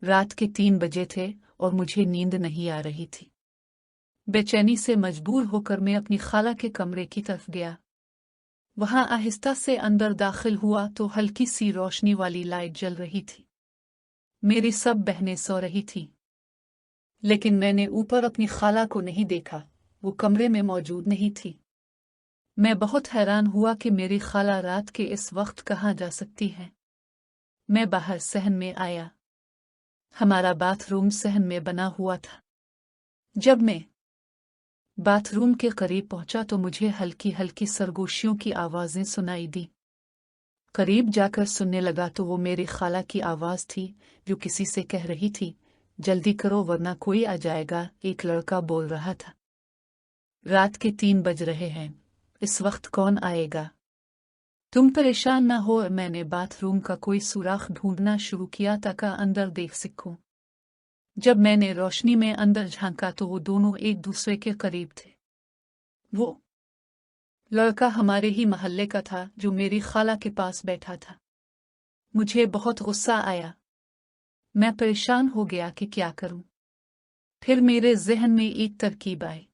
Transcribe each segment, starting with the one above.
रात के 3 बजे थे और मुझे नींद नहीं आ रही थी। बेचैनी से मजबूर होकर मैं अपनी खाला के कमरे की तरफ गया। वहां आहिस्ता से अंदर दाखिल हुआ तो हल्की सी रोशनी वाली लाइट जल रही थी। मेरी सब बहनें सो रही थीं, लेकिन मैंने ऊपर अपनी खाला को नहीं देखा। वो कमरे में मौजूद नहीं थी। मैं बहुत हैरान हुआ कि मेरी खाला रात के इस वक्त कहाँ जा सकती है। मैं बाहर सहन में आया। हमारा बाथरूम सहन में बना हुआ था। जब मैं बाथरूम के करीब पहुंचा तो मुझे हल्की हल्की सरगोशियों की आवाजें सुनाई दी। करीब जाकर सुनने लगा तो वो मेरी खाला की आवाज थी जो किसी से कह रही थी, जल्दी करो वरना कोई आ जाएगा। एक लड़का बोल रहा था, रात के 3 बज रहे हैं, इस वक्त कौन आएगा? तुम परेशान ना हो। मैंने बाथरूम का कोई सुराख ढूंढना शुरू किया ताकि अंदर देख सकूं। जब मैंने रोशनी में अंदर झांका तो वो दोनों एक दूसरे के करीब थे। वो लड़का हमारे ही मोहल्ले का था जो मेरी खाला के पास बैठा था। मुझे बहुत गुस्सा आया। मैं परेशान हो गया कि क्या करूं। फिर मेरे जहन में एक तरकीब आई।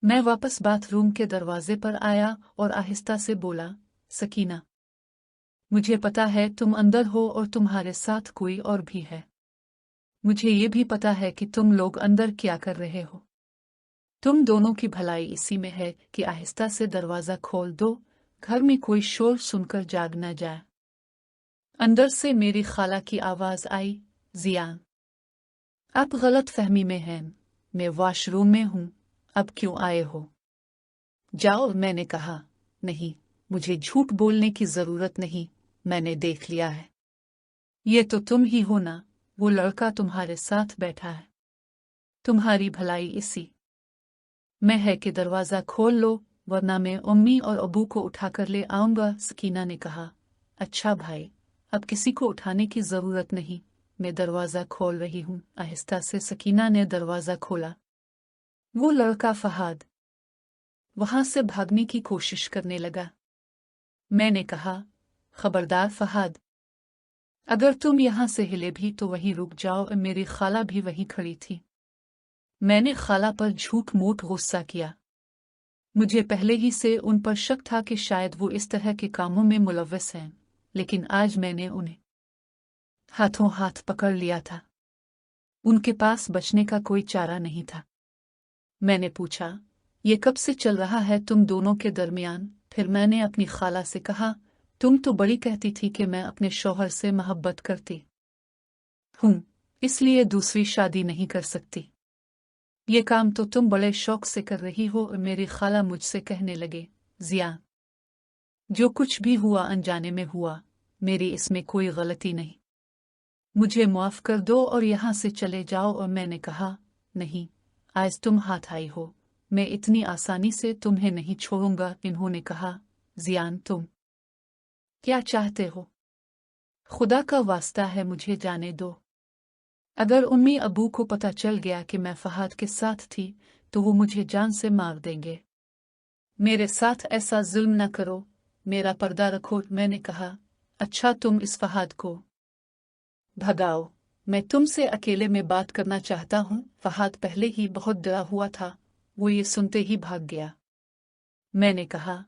मैं वापस बाथरूम के दरवाजे पर आया और आहिस्ता से बोला, सकीना, मुझे पता है तुम अंदर हो और तुम्हारे साथ कोई और भी है। मुझे ये भी पता है कि तुम लोग अंदर क्या कर रहे हो। तुम दोनों की भलाई इसी में है कि आहिस्ता से दरवाजा खोल दो, घर में कोई शोर सुनकर जाग न जाए। अंदर से मेरी खाला की आवाज आई, जियान, आप गलत फहमी में हैं। मैं वॉशरूम में हूं, अब क्यों आए हो? जाओ। मैंने कहा, नहीं, मुझे झूठ बोलने की जरूरत नहीं, मैंने देख लिया है। ये तो तुम ही हो ना, वो लड़का तुम्हारे साथ बैठा है। तुम्हारी भलाई इसी में है कि दरवाजा खोल लो, वरना मैं अम्मी और अबू को उठाकर ले आऊंगा। सकीना ने कहा, अच्छा भाई, अब किसी को उठाने की जरूरत नहीं, मैं दरवाजा खोल रही हूं। आहिस्ता से सकीना ने दरवाजा खोला। वो लड़का फहाद वहां से भागने की कोशिश करने लगा। मैंने कहा, खबरदार फहाद, अगर तुम यहां से हिले भी तो वहीं रुक जाओ। मेरी खाला भी वहीं खड़ी थी। मैंने खाला पर झूठ मूठ गुस्सा किया। मुझे पहले ही से उन पर शक था कि शायद वो इस तरह के कामों में मुलव्वस हैं, लेकिन आज मैंने उन्हें हाथों हाथ पकड़ लिया था। उनके पास बचने का कोई चारा नहीं था। मैंने पूछा, ये कब से चल रहा है तुम दोनों के दरमियान? फिर मैंने अपनी खाला से कहा, तुम तो बड़ी कहती थी कि मैं अपने शौहर से मोहब्बत करती हूं, इसलिए दूसरी शादी नहीं कर सकती। ये काम तो तुम बड़े शौक से कर रही हो। और मेरी खाला मुझसे कहने लगे, जिया, जो कुछ भी हुआ अनजाने में हुआ, मेरी इसमें कोई गलती नहीं। मुझे माफ कर दो और यहां से चले जाओ। और मैंने कहा, नहीं, आज तुम हाथ आई हो, मैं इतनी आसानी से तुम्हें नहीं छोड़ूंगा। इन्होंने कहा, जियान, तुम क्या चाहते हो? खुदा का वास्ता है, मुझे जाने दो। अगर उम्मी अबू को पता चल गया कि मैं फहाद के साथ थी तो वो मुझे जान से मार देंगे। मेरे साथ ऐसा जुल्म न करो, मेरा पर्दा रखो। मैंने कहा, अच्छा, तुम इस फहाद को भगाओ, मैं तुमसे अकेले में बात करना चाहता हूं। फहाद पहले ही बहुत डरा हुआ था, वो ये सुनते ही भाग गया। मैंने कहा,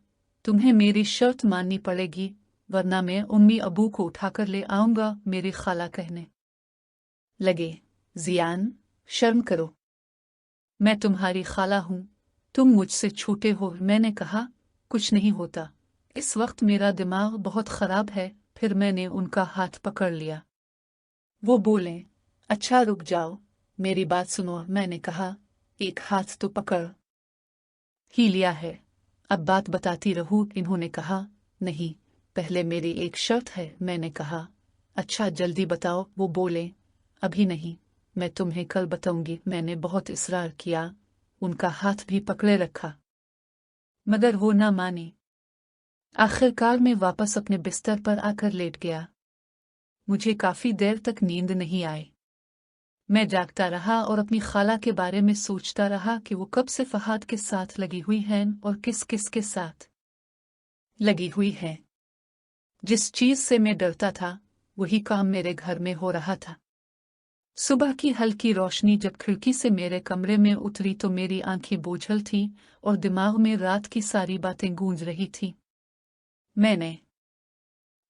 तुम्हें मेरी शर्त माननी पड़ेगी, वरना मैं उम्मी अबू को उठाकर ले आऊंगा। मेरी खाला कहने लगे, जियान, शर्म करो, मैं तुम्हारी खाला हूं, तुम मुझसे छोटे हो। मैंने कहा, कुछ नहीं होता, इस वक्त मेरा दिमाग बहुत खराब है। फिर मैंने उनका हाथ पकड़ लिया। वो बोले, अच्छा रुक जाओ, मेरी बात सुनो। मैंने कहा, एक हाथ तो पकड़ ही लिया है, अब बात बताती रहूं। इन्होंने कहा, नहीं, पहले मेरी एक शर्त है। मैंने कहा, अच्छा, जल्दी बताओ। वो बोले, अभी नहीं, मैं तुम्हें कल बताऊंगी। मैंने बहुत इसरार किया, उनका हाथ भी पकड़े रखा, मगर वो ना माने। आखिरकार मैं वापस अपने बिस्तर पर आकर लेट गया। मुझे काफी देर तक नींद नहीं आई। मैं जागता रहा और अपनी खाला के बारे में सोचता रहा कि वो कब से फहाद के साथ लगी हुई हैं और किस किस के साथ लगी हुई है। जिस चीज से मैं डरता था वही काम मेरे घर में हो रहा था। सुबह की हल्की रोशनी जब खिड़की से मेरे कमरे में उतरी तो मेरी आंखें बोझल थीं और दिमाग में रात की सारी बातें गूंज रही थीं। मैंने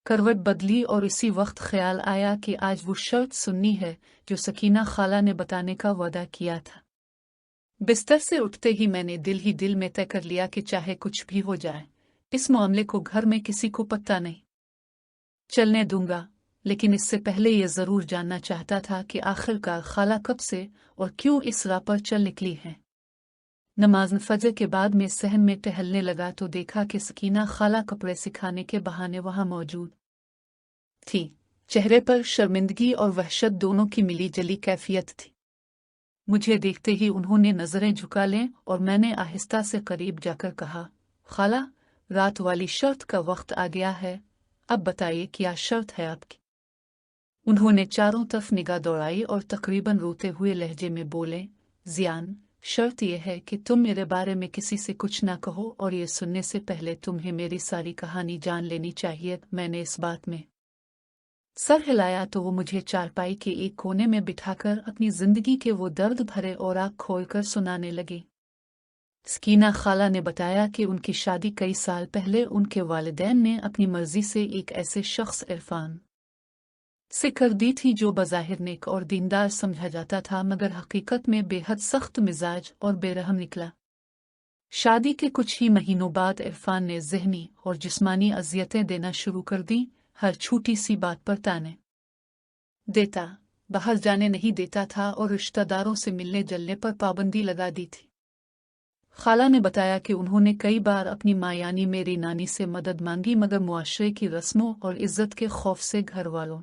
करवट बदली और इसी वक्त ख्याल आया कि आज वो शर्त सुननी है जो सकीना खाला ने बताने का वादा किया था। बिस्तर से उठते ही मैंने दिल में तय कर लिया कि चाहे कुछ भी हो जाए, इस मामले को घर में किसी को पता नहीं चलने दूंगा। लेकिन इससे पहले ये जरूर जानना चाहता था कि आखिरकार खाला कब से और क्यों इस राह पर चल निकली है। नमाज फजर के बाद मैं सहन में टहलने लगा तो देखा कि सकीना खाला कपड़े सिखाने के बहाने वहां मौजूद थी। चेहरे पर शर्मिंदगी और वहशत दोनों की मिली जली कैफियत थी। मुझे देखते ही उन्होंने नजरें झुका लें और मैंने आहिस्ता से करीब जाकर कहा, खाला, रात वाली शर्त का वक्त आ गया है, अब बताइए क्या शर्त है आपकी। उन्होंने चारों तरफ निगाह दौड़ाई और तकरीबन रोते हुए लहजे में बोले, जियान, शर्त यह है कि तुम मेरे बारे में किसी से कुछ ना कहो और ये सुनने से पहले तुम्हें मेरी सारी कहानी जान लेनी चाहिए। मैंने इस बात में सर हिलाया तो वो मुझे चारपाई के एक कोने में बिठाकर अपनी जिंदगी के वो दर्द भरे औराक खोलकर सुनाने लगी। सकीना खाला ने बताया कि उनकी शादी कई साल पहले उनके वालिदैन ने अपनी मर्जी से एक ऐसे शख्स इरफान से कर दी थी जो बज़ाहिर नेक और दीनदार समझा जाता था मगर हकीकत में बेहद सख्त मिजाज और बेरहम निकला। शादी के कुछ ही महीनों बाद इरफान ने ज़हनी और जिस्मानी अजियतें देना शुरू कर दी। हर छोटी सी बात पर ताने देता, बाहर जाने नहीं देता था और रिश्तेदारों से मिलने जलने पर पाबंदी लगा दी थी। खाला ने बताया कि उन्होंने कई बार अपनी माँ यानी मेरी नानी से मदद मांगी मगर मुआशरे की रस्मों और इज्जत के खौफ से घर वालों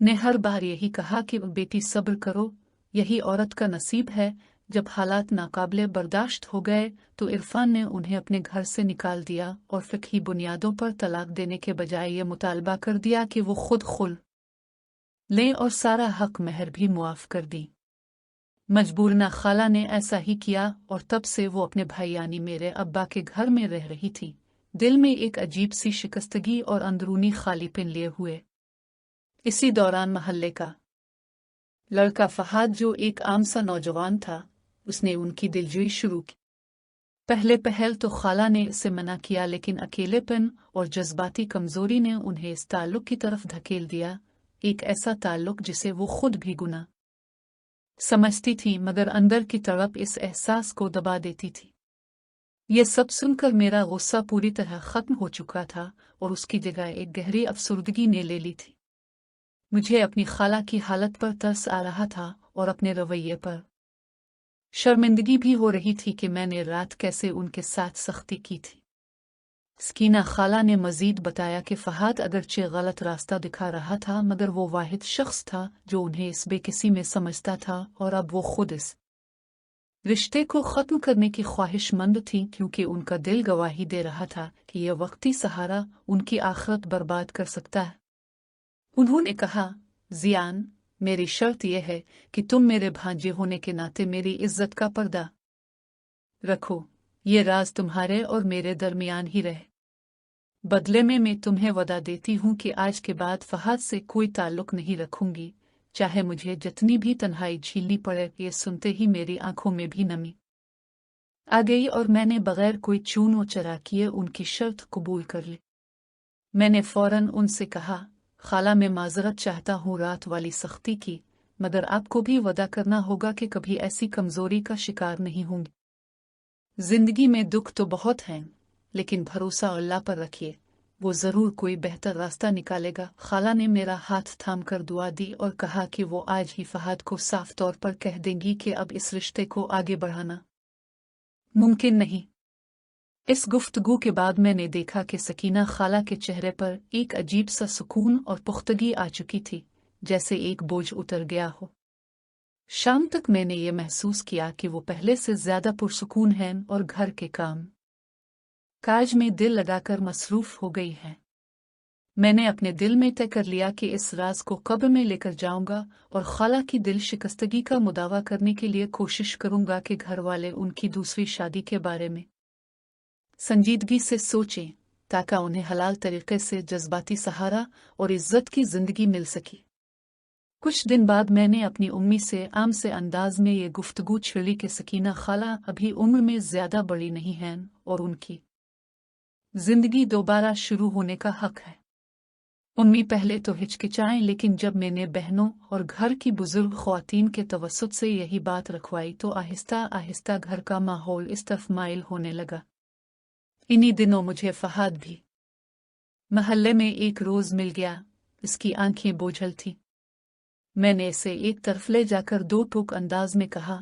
ने हर बार यही कहा कि बेटी सब्र करो, यही औरत का नसीब है। जब हालात नाकाबिले बर्दाश्त हो गए तो इरफान ने उन्हें अपने घर से निकाल दिया और फिक्ही बुनियादों पर तलाक देने के बजाय ये मुतालबा कर दिया कि वो खुद खुल लें और सारा हक महर भी मुआफ कर दी। मजबूरना खाला ने ऐसा ही किया और तब से वो अपने भाई यानी मेरे अब्बा के घर में रह रही थी, दिल में एक अजीब सी शिकस्तगी और अंदरूनी खालीपन लिए हुए। इसी दौरान महल्ले का लड़का फहाद जो एक आम सा नौजवान था, उसने उनकी दिलजोई शुरू की। पहले पहल तो खाला ने इसे मना किया लेकिन अकेलेपन और जज्बाती कमजोरी ने उन्हें इस ताल्लुक की तरफ धकेल दिया, एक ऐसा ताल्लुक जिसे वो खुद भी गुनाह समझती थी मगर अंदर की तड़प इस एहसास को दबा देती थी। ये सब सुनकर मेरा गुस्सा पूरी तरह खत्म हो चुका था और उसकी जगह एक गहरी अफसुर्दगी ने ले ली थी। मुझे अपनी खाला की हालत पर तरस आ रहा था और अपने रवैये पर शर्मिंदगी भी हो रही थी कि मैंने रात कैसे उनके साथ सख्ती की थी। सकीना खाला ने मजीद बताया कि फहाद अगरचे गलत रास्ता दिखा रहा था मगर वो वाहिद शख्स था जो उन्हें इस बेकिसी में समझता था और अब वो खुद इस रिश्ते को ख़त्म करने की ख्वाहिशमंद थी क्योंकि उनका दिल गवाही दे रहा था कि यह वक्ती सहारा उनकी आखिरत बर्बाद कर सकता है। उन्होंने कहा, जियान, मेरी शर्त यह है कि तुम मेरे भांजे होने के नाते मेरी इज्जत का पर्दा रखो, ये राज तुम्हारे और मेरे दरमियान ही रहे। बदले में मैं तुम्हें वदा देती हूँ कि आज के बाद फहाद से कोई ताल्लुक नहीं रखूंगी, चाहे मुझे जितनी भी तन्हाई झेलनी पड़े। ये सुनते ही मेरी आंखों में भी नमी आ गई और मैंने बगैर कोई चून व चरा किए उनकी शर्त कबूल कर ली। मैंने फौरन उनसे कहा, खाला, मैं माजरत चाहता हूँ रात वाली सख्ती की, मगर आपको भी वदा करना होगा कि कभी ऐसी कमजोरी का शिकार नहीं होंगी। जिंदगी में दुख तो बहुत हैं, लेकिन भरोसा अल्लाह पर रखिए, वो जरूर कोई बेहतर रास्ता निकालेगा। खाला ने मेरा हाथ थाम कर दुआ दी और कहा कि वो आज ही फहाद को साफ तौर पर कह देंगी कि अब इस रिश्ते को आगे बढ़ाना मुमकिन नहीं। इस गुफ्तगू के बाद मैंने देखा कि सकीना खाला के चेहरे पर एक अजीब सा सुकून और पुख्तगी आ चुकी थी, जैसे एक बोझ उतर गया हो। शाम तक मैंने ये महसूस किया कि वो पहले से ज्यादा पुरसुकून हैं और घर के काम काज में दिल लगाकर मसरूफ हो गई है। मैंने अपने दिल में तय कर लिया कि इस राज को कब्र में लेकर जाऊंगा और खाला की दिल शिकस्तगी का मुदावा करने के लिए कोशिश करूंगा कि घर वाले उनकी दूसरी शादी के बारे में संजीदगी से सोचें ताकि उन्हें हलाल तरीके से जज्बाती सहारा और इज्जत की जिंदगी मिल सके। कुछ दिन बाद मैंने अपनी उम्मी से आम से अंदाज में ये गुफ्तगू छिड़ी कि सकीना खाला अभी उम्र में ज्यादा बड़ी नहीं हैं और उनकी जिंदगी दोबारा शुरू होने का हक है। उम्मी पहले तो हिचकिचाएं, लेकिन जब मैंने बहनों और घर की बुजुर्ग ख्वातीन के तवस्सुत से यही बात रखवाई तो आहिस्ता आहिस्ता घर का माहौल इस तरफ माइल होने लगा। इन्हीं दिनों मुझे फहाद भी महल्ले में एक रोज मिल गया। इसकी आंखें बोझल थीं। मैंने इसे एक तरफ ले जाकर दो टोक अंदाज में कहा,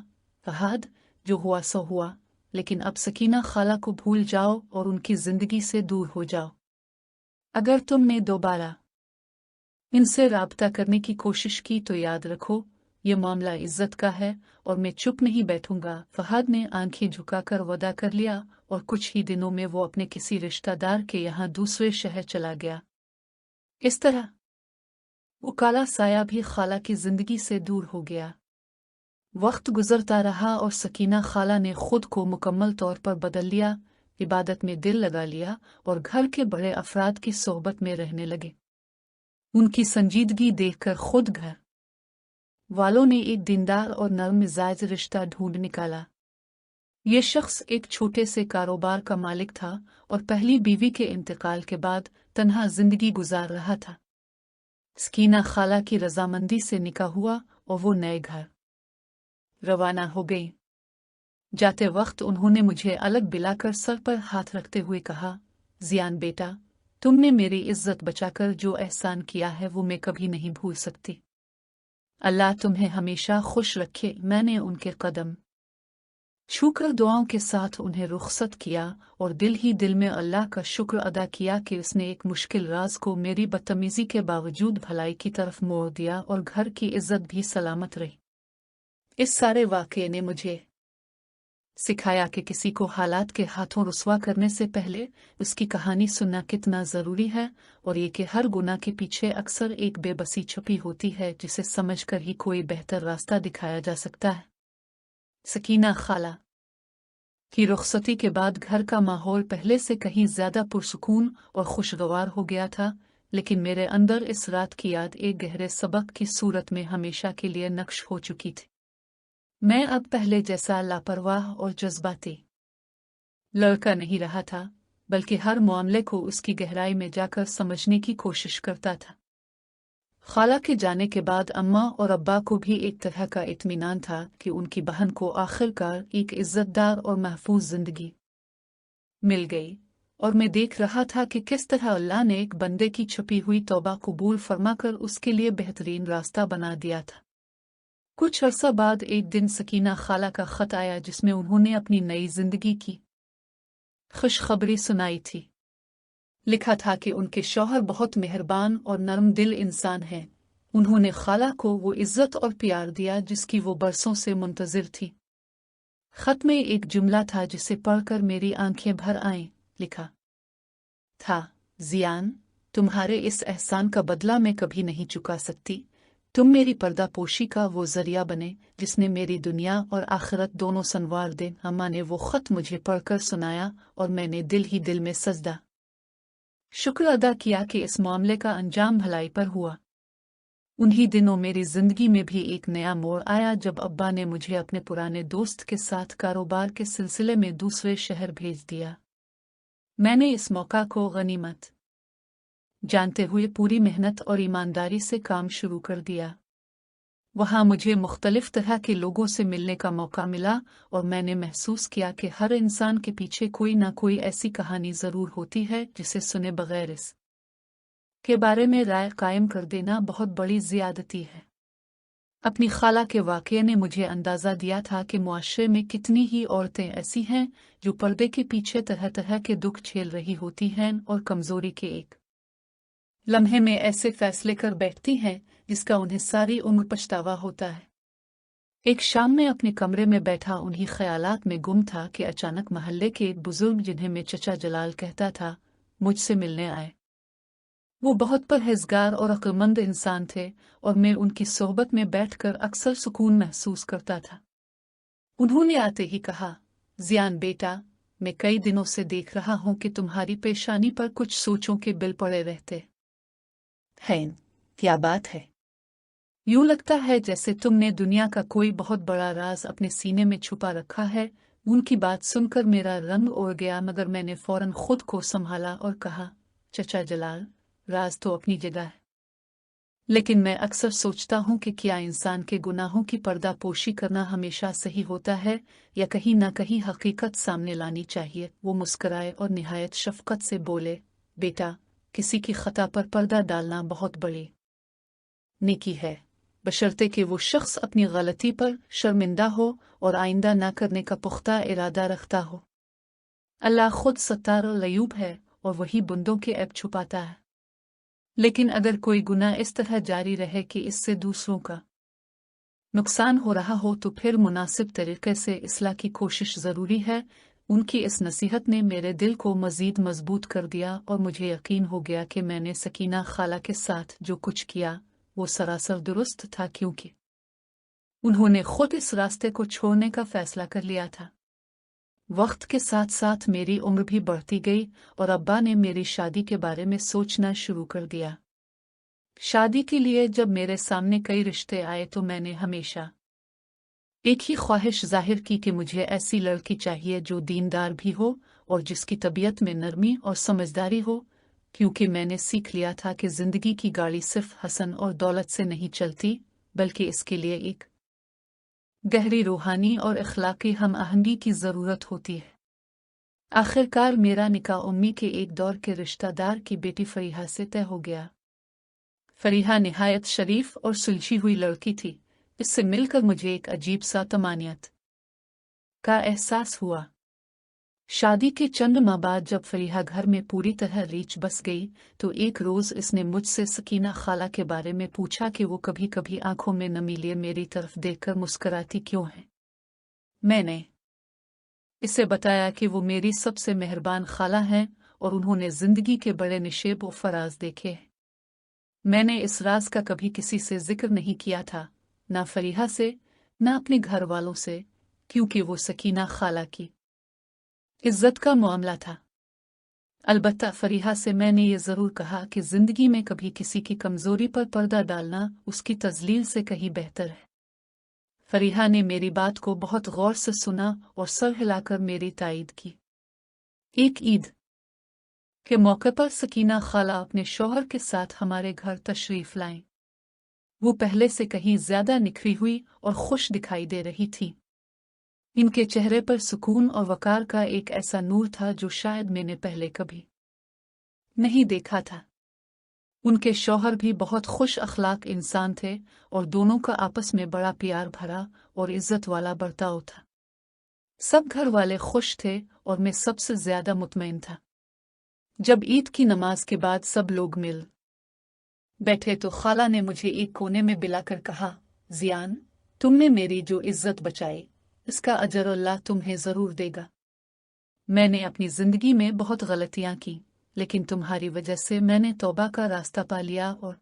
फहाद, जो हुआ सो हुआ, लेकिन अब सकीना खाला को भूल जाओ और उनकी जिंदगी से दूर हो जाओ। अगर तुमने दोबारा इनसे राब्ता करने की कोशिश की तो याद रखो, ये मामला इज्जत का है और मैं चुप नहीं बैठूंगा। फहाद ने आंखें झुकाकर वदा कर लिया और कुछ ही दिनों में वो अपने किसी रिश्तेदार के यहाँ दूसरे शहर चला गया। इस तरह वो काला साया भी खाला की जिंदगी से दूर हो गया। वक्त गुजरता रहा और सकीना खाला ने खुद को मुकम्मल तौर पर बदल लिया, इबादत में दिल लगा लिया और घर के बड़े अफराद की सोहबत में रहने लगे। उनकी संजीदगी देखकर खुद घर वालों ने एक दीनदार और नरम मिजाज रिश्ता ढूंढ निकाला। ये शख्स एक छोटे से कारोबार का मालिक था और पहली बीवी के इंतकाल के बाद तन्हा जिंदगी गुजार रहा था। सकीना खाला की रजामंदी से निकाह हुआ और वो नए घर रवाना हो गई। जाते वक्त उन्होंने मुझे अलग बिलाकर सर पर हाथ रखते हुए कहा, जियान बेटा, तुमने मेरी इज्जत बचाकर जो एहसान किया है वो मैं कभी नहीं भूल सकती। अल्लाह तुम्हें हमेशा खुश रखे। मैंने उनके कदम छूकर दुआओं के साथ उन्हें रुखसत किया और दिल ही दिल में अल्लाह का शुक्र अदा किया कि उसने एक मुश्किल राज को मेरी बदतमीजी के बावजूद भलाई की तरफ मोड़ दिया और घर की इज्जत भी सलामत रही। इस सारे वाक़ये ने मुझे सिखाया कि किसी को हालात के हाथों रुसवा करने से पहले उसकी कहानी सुनना कितना ज़रूरी है और ये कि हर गुनाह के पीछे अक्सर एक बेबसी छुपी होती है जिसे समझकर ही कोई बेहतर रास्ता दिखाया जा सकता है। सकीना खाला की रुखसती के बाद घर का माहौल पहले से कहीं ज्यादा पुरसुकून और खुशगवार हो गया था, लेकिन मेरे अंदर इस रात की याद एक गहरे सबक की सूरत में हमेशा के लिए नक्श हो चुकी थी। मैं अब पहले जैसा लापरवाह और जज्बाती लड़का नहीं रहा था, बल्कि हर मामले को उसकी गहराई में जाकर समझने की कोशिश करता था। खाला के जाने के बाद अम्मा और अब्बा को भी एक तरह का इत्मीनान था कि उनकी बहन को आखिरकार एक इज्जतदार और महफूज जिंदगी मिल गई, और मैं देख रहा था कि किस तरह अल्लाह ने एक बंदे की छुपी हुई तौबा कबूल फरमाकर उसके लिए बेहतरीन रास्ता बना दिया था। कुछ अरसा बाद एक दिन सकीना खाला का खत आया जिसमें उन्होंने अपनी नई जिंदगी की खुशखबरी सुनाई थी। लिखा था कि उनके शौहर बहुत मेहरबान और नरम दिल इंसान हैं। उन्होंने खाला को वो इज्जत और प्यार दिया जिसकी वो बरसों से मुंतजिर थी। खत में एक जुमला था जिसे पढ़कर मेरी आंखें भर आईं। लिखा था, जियान, तुम्हारे इस एहसान का बदला मैं कभी नहीं चुका सकती। तुम मेरी पर्दा पोशी का वो जरिया बने जिसने मेरी दुनिया और आखिरत दोनों संवार दे। अम्मा ने वो खत मुझे पढ़कर सुनाया और मैंने दिल ही दिल में सजदा शुक्र अदा किया कि इस मामले का अंजाम भलाई पर हुआ। उन्हीं दिनों मेरी जिंदगी में भी एक नया मोड़ आया जब अब्बा ने मुझे अपने पुराने दोस्त के साथ कारोबार के सिलसिले में दूसरे शहर भेज दिया। मैंने इस मौका को गनीमत जानते हुए पूरी मेहनत और ईमानदारी से काम शुरू कर दिया। वहाँ मुझे मुख्तलिफ तरह के लोगों से मिलने का मौका मिला और मैंने महसूस किया कि हर इंसान के पीछे कोई ना कोई ऐसी कहानी ज़रूर होती है जिसे सुने बगैर इस के बारे में राय कायम कर देना बहुत बड़ी ज़ियादती है। अपनी खाला के वाक़ये ने मुझे अंदाज़ा दिया था कि मुआशरे में कितनी ही औरतें ऐसी हैं जो पर्दे के पीछे तरह तरह के दुख झेल रही होती हैं और कमज़ोरी के एक लम्हे में ऐसे फैसले कर बैठती हैं जिसका उन्हें सारी उम्र पछतावा होता है। एक शाम में अपने कमरे में बैठा उन्हीं ख्यालात में गुम था कि अचानक महल्ले के एक बुजुर्ग, जिन्हें मैं चचा जलाल कहता था, मुझसे मिलने आए। वो बहुत परहेजगार और अक्लमंद इंसान थे और मैं उनकी सोहबत में बैठकर अक्सर सुकून महसूस करता था। उन्होंने आते ही कहा, जियान बेटा, मैं कई दिनों से देख रहा हूं कि तुम्हारी पेशानी पर कुछ सोचों के बिल पड़े रहते हैं। क्या बात है? यूं लगता है जैसे तुमने दुनिया का कोई बहुत बड़ा राज अपने सीने में छुपा रखा है। उनकी बात सुनकर मेरा रंग उड़ गया, मगर मैंने फौरन खुद को संभाला और कहा, चचा जलाल, राज तो अपनी जगह है, लेकिन मैं अक्सर सोचता हूँ कि क्या इंसान के गुनाहों की पर्दापोशी करना हमेशा सही होता है, या कहीं ना कहीं हकीकत सामने लानी चाहिए। वो मुस्कराए और निहायत शफकत से बोले, बेटा, किसी की खता पर पर्दा डालना बहुत बड़ी नेकी है, बशर्ते कि वो शख्स अपनी गलती पर शर्मिंदा हो और आइंदा ना करने का पुख्ता इरादा रखता हो। अल्लाह खुद सत्तार और लयूब है और वही बंदों के ऐब छुपाता है। लेकिन अगर कोई गुनाह इस तरह जारी रहे कि इससे दूसरों का नुकसान हो रहा हो तो फिर मुनासिब तरीके से इस्लाह की कोशिश ज़रूरी है। उनकी इस नसीहत ने मेरे दिल को मज़ीद मजबूत कर दिया और मुझे यकीन हो गया कि मैंने सकीना खाला के साथ जो कुछ किया वो सरासर दुरुस्त था, क्योंकि उन्होंने खुद इस रास्ते को छोड़ने का फैसला कर लिया था। वक्त के साथ साथ मेरी उम्र भी बढ़ती गई और अब्बा ने मेरी शादी के बारे में सोचना शुरू कर दिया। शादी के लिए जब मेरे सामने कई रिश्ते आए तो मैंने हमेशा एक ही ख्वाहिश जाहिर की कि मुझे ऐसी लड़की चाहिए जो दीनदार भी हो और जिसकी तबीयत में नरमी और समझदारी हो, क्योंकि मैंने सीख लिया था कि जिंदगी की गाड़ी सिर्फ हसन और दौलत से नहीं चलती, बल्कि इसके लिए एक गहरी रूहानी और इखलाकी हम आहंगी की ज़रूरत होती है। आखिरकार मेरा निकाह उम्मी के एक दौर के रिश्तेदार की बेटी फरीहा से तय हो गया। फरीहा निहायत शरीफ और सुलझी हुई लड़की थी। इससे मिलकर मुझे एक अजीब सा तमानियत का एहसास हुआ। शादी के चंद माह बाद जब फरीहा घर में पूरी तरह रीछ बस गई तो एक रोज़ इसने मुझसे सकीना खाला के बारे में पूछा कि वो कभी कभी आंखों में नमी लिए मेरी तरफ देखकर मुस्कुराती क्यों है। मैंने इसे बताया कि वो मेरी सबसे मेहरबान खाला हैं और उन्होंने जिंदगी के बड़े निशेब व फराज देखे हैं। मैंने इस राज का कभी किसी से जिक्र नहीं किया था, ना फरीहा से, ना अपने घर वालों से, क्योंकि वो सकीना खाला की इज्जत का मामला था। अलबत्ता फरीहा से मैंने ये ज़रूर कहा कि ज़िंदगी में कभी किसी की कमज़ोरी पर पर्दा डालना उसकी तज़लील से कहीं बेहतर है। फरीहा ने मेरी बात को बहुत गौर से सुना और सर हिलाकर मेरी तायीद की। एक ईद के मौके पर सकीना खाला अपने शौहर के साथ हमारे घर तशरीफ़ लाईं। वो पहले से कहीं ज्यादा निखरी हुई और खुश दिखाई दे रही थी। इनके चेहरे पर सुकून और वकार का एक ऐसा नूर था जो शायद मैंने पहले कभी नहीं देखा था। उनके शौहर भी बहुत खुश अखलाक इंसान थे और दोनों का आपस में बड़ा प्यार भरा और इज्जत वाला बर्ताव था। सब घर वाले खुश थे और मैं सबसे ज्यादा मुतमईन था। जब ईद की नमाज के बाद सब लोग मिल बैठे तो खाला ने मुझे एक कोने में बिलाकर कहा, जियान, तुमने मेरी जो इज्जत बचाई इसका अजर अल्लाह तुम्हें जरूर देगा। मैंने अपनी जिंदगी में बहुत गलतियां की, लेकिन तुम्हारी वजह से मैंने तौबा का रास्ता पा लिया और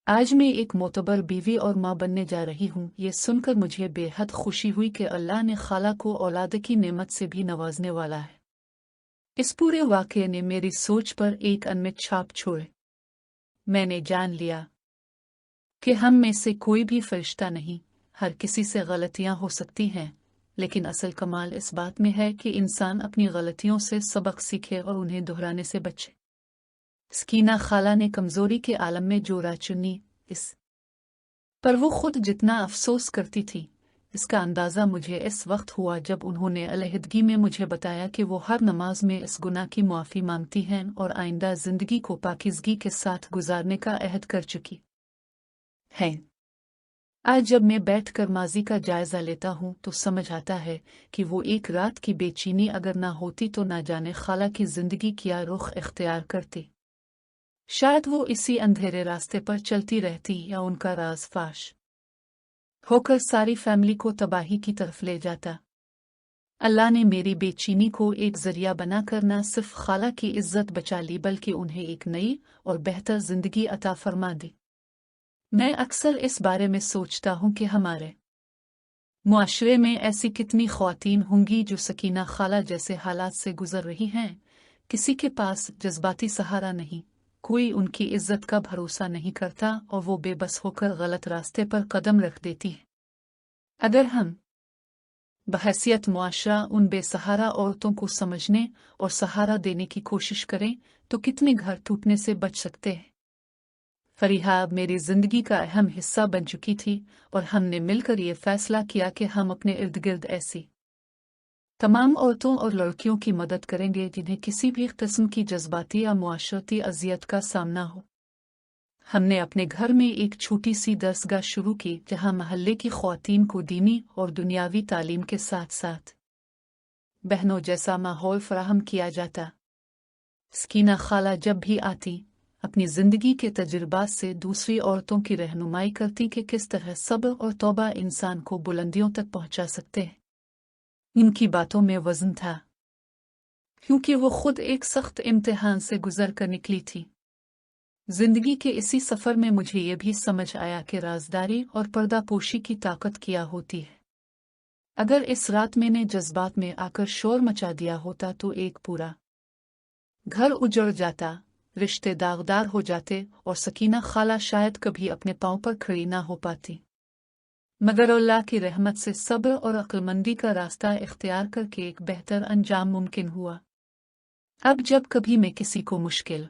आज मैं एक मोतबर बीवी और माँ बनने जा रही हूँ। ये सुनकर मुझे बेहद खुशी हुई कि अल्लाह ने खाला को औलाद की नेमत से भी नवाजने वाला है। इस पूरे वाक़ये ने मेरी सोच पर एक अनमित छाप छोड़े। मैंने जान लिया कि हम में से कोई भी फरिश्ता नहीं, हर किसी से गलतियां हो सकती हैं, लेकिन असल कमाल इस बात में है कि इंसान अपनी गलतियों से सबक सीखे और उन्हें दोहराने से बचे। सकीना खाला ने कमजोरी के आलम में जो राह चुनी, इस पर वो खुद जितना अफसोस करती थी, इसका अंदाज़ा मुझे इस वक्त हुआ जब उन्होंने अलहदगी में मुझे बताया कि वो हर नमाज में इस गुनाह की मुआफ़ी मांगती हैं और आइंदा ज़िंदगी को पाकीज़गी के साथ गुजारने का अहद कर चुकी हैं। आज जब मैं बैठकर माजी का जायजा लेता हूँ तो समझ आता है कि वो एक रात की बेचैनी अगर ना होती तो ना जाने खाला की जिंदगी क्या रुख इख्तियार करती। शायद वो इसी अंधेरे रास्ते पर चलती रहती या उनका राज फाश होकर सारी फैमिली को तबाही की तरफ ले जाता। अल्लाह ने मेरी बेचैनी को एक जरिया बनाकर न सिर्फ खाला की इज्जत बचा ली बल्कि उन्हें एक नई और बेहतर जिंदगी अता फरमा दी। मैं अक्सर इस बारे में सोचता हूँ कि हमारे मुआशरे में ऐसी कितनी ख्वातीन होंगी जो सकीना खाला जैसे हालात से गुजर रही हैं। किसी के पास जज्बाती सहारा नहीं, कोई उनकी इज्जत का भरोसा नहीं करता और वो बेबस होकर गलत रास्ते पर कदम रख देती है। अगर हम बहैसियत मुआशरा उन बेसहारा औरतों को समझने और सहारा देने की कोशिश करें तो कितने घर टूटने से बच सकते हैं। फरीहा अब मेरी जिंदगी का अहम हिस्सा बन चुकी थी और हमने मिलकर ये फैसला किया कि हम अपने इर्द गिर्द ऐसी तमाम औरतों और लड़कियों की मदद करेंगे जिन्हें किसी भी किस्म की जज्बाती या मुआशरती अजियत का सामना हो। हमने अपने घर में एक छोटी सी दरसगाह शुरू की जहां महल्ले की ख्वातीन को दीनी और दुनियावी तालीम के साथ साथ बहनों जैसा माहौल फराहम किया जाता। सकीना खाला जब भी आती अपनी जिंदगी के तजुर्बात से दूसरी औरतों की रहनुमाई करती कि किस तरह सब्र और तौबा इंसान को बुलंदियों तक पहुंचा सकते हैं। इनकी बातों में वजन था क्योंकि वो खुद एक सख्त इम्तिहान से गुजर कर निकली थी। जिंदगी के इसी सफर में मुझे ये भी समझ आया कि राजदारी और पर्दापोशी की ताकत क्या होती है। अगर इस रात मैंने जज्बात में आकर शोर मचा दिया होता तो एक पूरा घर उजड़ जाता, रिश्ते दागदार हो जाते और सकीना खाला शायद कभी अपने पांव पर खड़ी ना हो पाती। मगर अल्लाह की रहमत से सब्र और अक्लमंदी का रास्ता इख्तियार करके एक बेहतर अंजाम मुमकिन हुआ। अब जब कभी मैं किसी को मुश्किल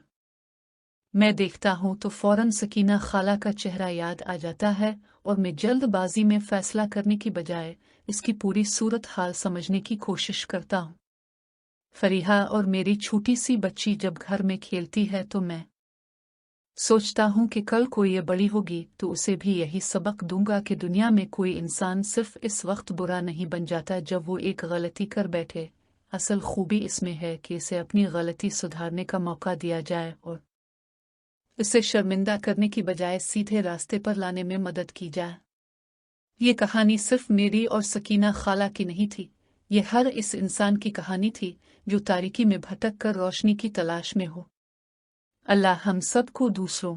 मैं देखता हूं तो फौरन सकीना खाला का चेहरा याद आ जाता है और मैं जल्दबाजी में फैसला करने की बजाय इसकी पूरी सूरत हाल समझने की कोशिश करता हूं। फरीहा और मेरी छोटी सी बच्ची जब घर में खेलती है तो मैं सोचता हूं कि कल को ये बड़ी होगी तो उसे भी यही सबक दूंगा कि दुनिया में कोई इंसान सिर्फ इस वक्त बुरा नहीं बन जाता जब वो एक गलती कर बैठे। असल खूबी इसमें है कि इसे अपनी गलती सुधारने का मौका दिया जाए और इसे शर्मिंदा करने की बजाय सीधे रास्ते पर लाने में मदद की जाए। ये कहानी सिर्फ मेरी और सकीना खाला की नहीं थी, ये हर इस इंसान की कहानी थी जो तारीकी में भटक कर रोशनी की तलाश में हो। अल्लाह हम सब को दूसरों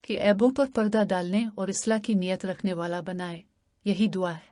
के ऐबों पर पर्दा डालने और इस्लाह की नीयत रखने वाला बनाए, यही दुआ है।